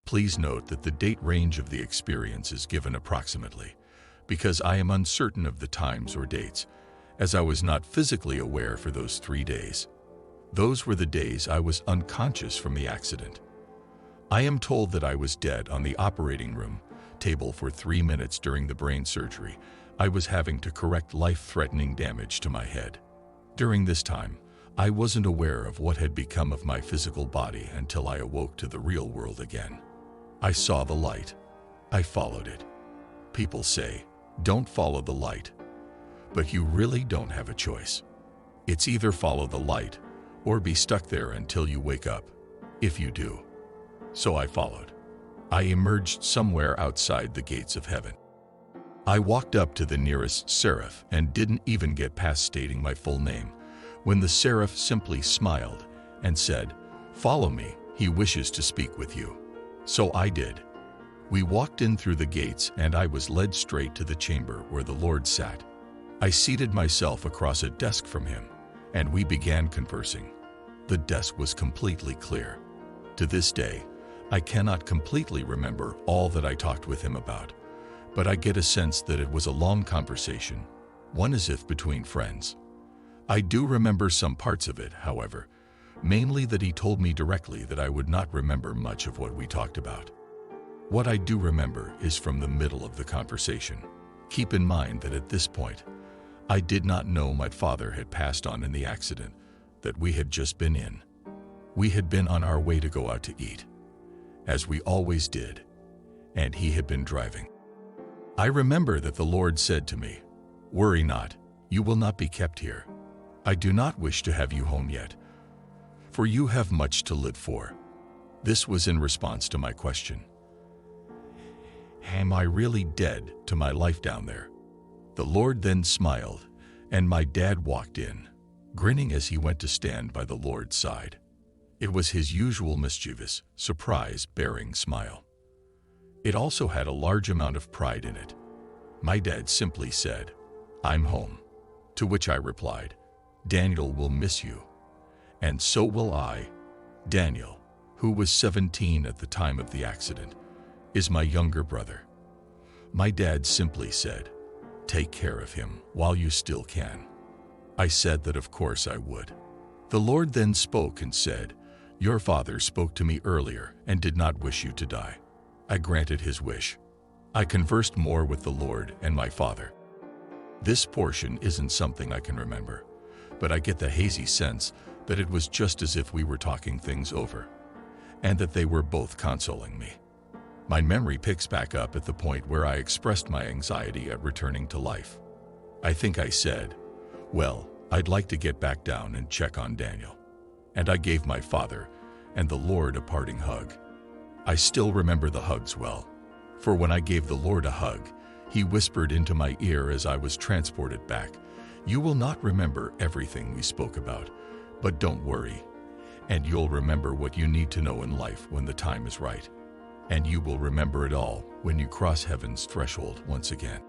Please note that the date range of the experience is given approximately, because I am uncertain of the times or dates, as I was not physically aware for those 3 days. Those were the days I was unconscious from the accident. I am told that I was dead on the operating room table for 3 minutes during the brain surgery. I was having to correct life-threatening damage to my head. During this time, I wasn't aware of what had become of my physical body until I awoke to the real world again. I saw the light. I followed it. People say, don't follow the light. But you really don't have a choice. It's either follow the light or be stuck there until you wake up, if you do. So I followed. I emerged somewhere outside the gates of heaven. I walked up to the nearest seraph and didn't even get past stating my full name, when the seraph simply smiled and said, "Follow me, he wishes to speak with you." So I did. We walked in through the gates and I was led straight to the chamber where the Lord sat. I seated myself across a desk from him, and we began conversing. The desk was completely clear. To this day, I cannot completely remember all that I talked with him about, but I get a sense that it was a long conversation, one as if between friends. I do remember some parts of it, however, mainly that he told me directly that I would not remember much of what we talked about. What I do remember is from the middle of the conversation. Keep in mind that at this point, I did not know my father had passed on in the accident that we had just been in. We had been on our way to go out to eat, as we always did, and he had been driving. I remember that the Lord said to me, "Worry not, you will not be kept here. I do not wish to have you home yet, for you have much to live for." This was in response to my question, am I really dead to my life down there? The Lord then smiled, and my dad walked in, grinning as he went to stand by the Lord's side. It was his usual mischievous, surprise-bearing smile. It also had a large amount of pride in it. My dad simply said, "I'm home." To which I replied, "Daniel will miss you, and so will I." Daniel, who was 17 at the time of the accident, is my younger brother. My dad simply said, "Take care of him while you still can." I said that of course I would. The Lord then spoke and said, "Your father spoke to me earlier and did not wish you to die." I granted his wish. I conversed more with the Lord and my father. This portion isn't something I can remember, but I get the hazy sense that it was just as if we were talking things over, and that they were both consoling me. My memory picks back up at the point where I expressed my anxiety at returning to life. I think I said, "Well, I'd like to get back down and check on Daniel." And I gave my father and the Lord a parting hug. I still remember the hugs well, for when I gave the Lord a hug, he whispered into my ear as I was transported back, "You will not remember everything we spoke about, but don't worry, and you'll remember what you need to know in life when the time is right. And you will remember it all when you cross heaven's threshold once again."